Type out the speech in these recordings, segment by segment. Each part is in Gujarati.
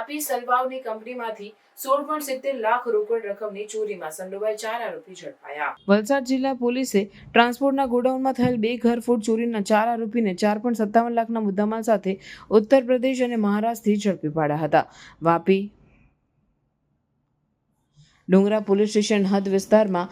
વાપી સલવાવની કંપનીમાંથી 16.70 લાખ રોકડ રકમની ચોરીમાં સંડોવાયેલ 4 આરોપી ઝડપાયા. વલસાડ જિલ્લા પોલીસે ટ્રાન્સપોર્ટના ગોડાઉનમાં થયેલ 2 ઘરફોડ ચોરીના 4 આરોપીને 4.57 લાખના મુદ્દામાલ સાથે ઉત્તર પ્રદેશ અને મહારાષ્ટ્રથી ઝડપી પાડ્યા હતા. વાપી ડુંગરા પોલીસ સ્ટેશન હદ વિસ્તારમાં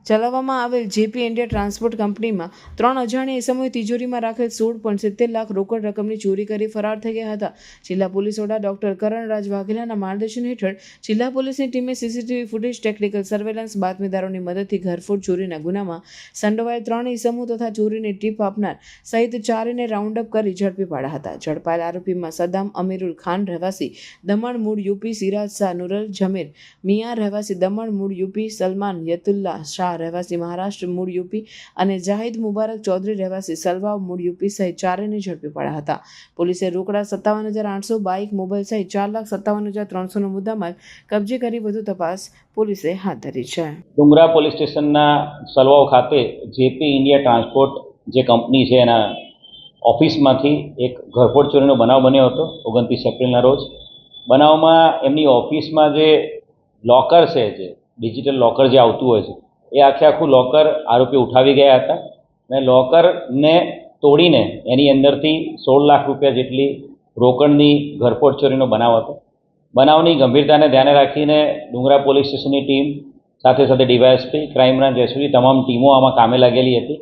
ચલાવવામાં આવેલ જેપી ઇન્ડિયા ટ્રાન્સપોર્ટ કંપનીમાં 3 અજાણ્યા ઇસમોએ તિજોરીમાં રાખેલ 16.70 લાખ રોકડ રકમની ચોરી કરી ફરાર થઈ ગયા હતા. જિલ્લા પોલીસ વડા ડોક્ટર કરણરાજ વાઘેલાના માર્ગદર્શન હેઠળ જિલ્લા પોલીસની ટીમે સીસીટીવી ફૂટેજ, ટેકનિકલ સર્વેલન્સ, બાતમીદારોની મદદથી ઘરફોડ ચોરીના ગુનામાં સંડોવાયેલ 3 ઇસમો તથા ચોરીની ટીપ આપનાર સહિત 4ને રાઉન્ડ અપ કરી ઝડપી પાડ્યા હતા. ઝડપાયેલ આરોપીમાં સદ્દામ અમીરુલ ખાન રહેવાસી દમણ મૂળ યુપી, સિરાજ શાહ નુરલ જમીર મિયા રહેવાસી દમણ મૂળ યુપી, સલમાન યતુલ્લા શાહ રહેવાસી મહારાષ્ટ્ર મૂળ યુપી અને જાહિદ મુબારક ચૌધરી રહેવાસી સલવાવ મૂળ યુપી સહિત 4ને ઝડપી પાડ્યા હતા. પોલીસે રોકડા 57,800, બાઇક, મોબાઈલ સહિત 4,57,300નો મુદ્દામાલ કબજે કરી વધુ તપાસ પોલીસે હાથ ધરી છે. ડુંગરા પોલીસ સ્ટેશનના સલવાવ ખાતે જેપી ઇન્ડિયા ટ્રાન્સપોર્ટ જે કંપની છે એના ઓફિસમાંથી એક ઘરફોડ ચોરીનો બનાવ બન્યો હતો 29 એપ્રિલના રોજ. બનાવમાં એમની ઓફિસમાં જે લોકર છે, જે ડિજિટલ લોકર જે આવતું હોય છે, એ આખું લોકર આરોપી ઉઠાવી ગયા હતા અને લોકરને તોડીને એની અંદરથી 16 લાખ રૂપિયા જેટલી રોકડની ઘરફોડ ચોરીનો બનાવ હતો. બનાવની ગંભીરતાને ધ્યાને રાખીને ડુંગરા પોલીસ સ્ટેશનની ટીમ સાથે સાથે ડીવાયએસપી, ક્રાઇમ બ્રાન્ચ, એસઓજી તમામ ટીમો આમાં કામે લાગેલી હતી.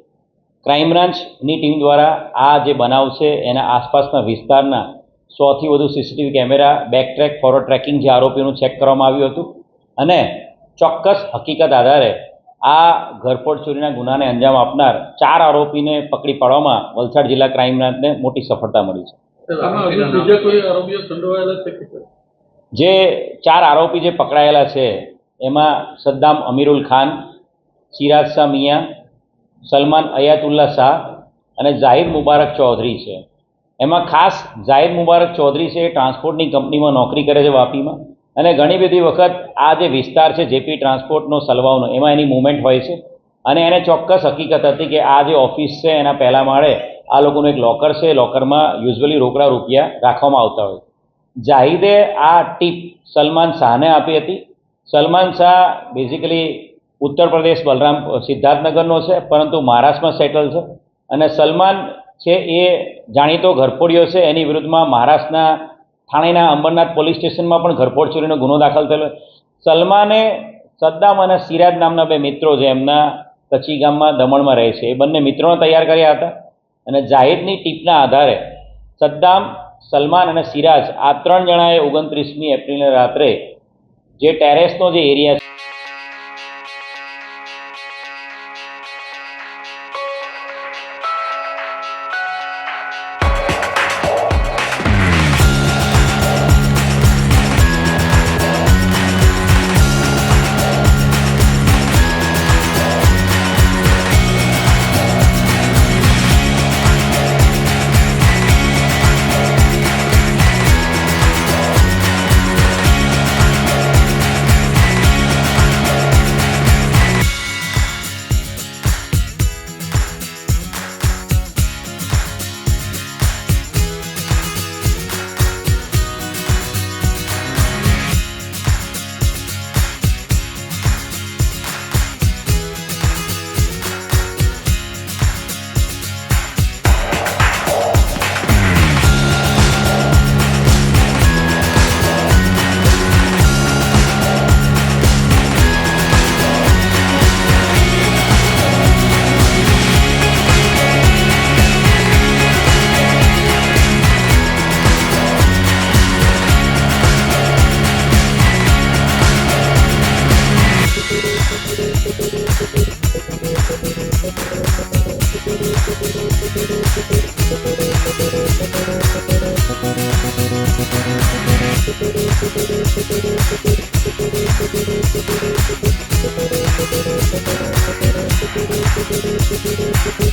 ક્રાઇમ બ્રાન્ચની ટીમ દ્વારા આ જે બનાવ છે એના આસપાસના વિસ્તારના 100થી વધુ CCTV camera, back track, forward tracking જે આરોપીનું ચેક કરવામાં આવ્યું હતું અને ચોક્કસ હકીકત આધારે આ ઘરફોડ ચોરીના ગુનાને અંજામ આપનાર 4 આરોપીને પકડી પાડવામાં વલસાડ જિલ્લા ક્રાઇમ બ્રાન્ચને મોટી સફળતા મળી છે. જે 4 આરોપી જે પકડાયેલા છે એમાં સદ્દામ અમીરુલ ખાન, સિરાજ શાહ મિયા, સલમાન અયાતુલ્લા શાહ અને જાહિદ મુબારક ચૌધરી છે. એમાં ખાસ જાહિદ મુબારક ચૌધરી છે એ ટ્રાન્સપોર્ટની કંપનીમાં નોકરી કરે છે વાપીમાં અને ઘણી બધી વખત આ જે વિસ્તાર છે જેપી ટ્રાન્સપોર્ટનો સલવાવનો એમાં એની મૂવમેન્ટ હોય છે અને એને ચોક્કસ હકીકત હતી કે આ જે ઓફિસ છે એના પહેલા માળે આ લોકોનું એક લોકર છે, લોકરમાં યુઝ્યુઅલી રોકડા રૂપિયા રાખવામાં આવતા હોય. જાહિદે આ ટીપ સલમાન શાહને આપી હતી. સલમાન શાહ બેઝિકલી ઉત્તર પ્રદેશ બલરામ સિદ્ધાર્થનગરનો છે પરંતુ મહારાષ્ટ્રમાં સેટલ છે અને સલમાન છે એ જાણીતો ઘરફોડીઓ છે. એની વિરુદ્ધમાં મહારાષ્ટ્રના થાણેના અંબરનાથ પોલીસ સ્ટેશનમાં પણ ઘરફોડ ચોરીનો ગુનો દાખલ થયેલો. સલમાને સદ્દામ અને સિરાજ નામના 2 મિત્રો જે એમના કચ્છી ગામમાં દમણમાં રહે છે એ બંને મિત્રોને તૈયાર કર્યા હતા અને જાહિદની ટીપના આધારે સદ્દામ, સલમાન અને સિરાજ આ 3 જણાએ 29મી એપ્રિલની રાત્રે જે ટેરેસનો જે એરિયા છે Thank you.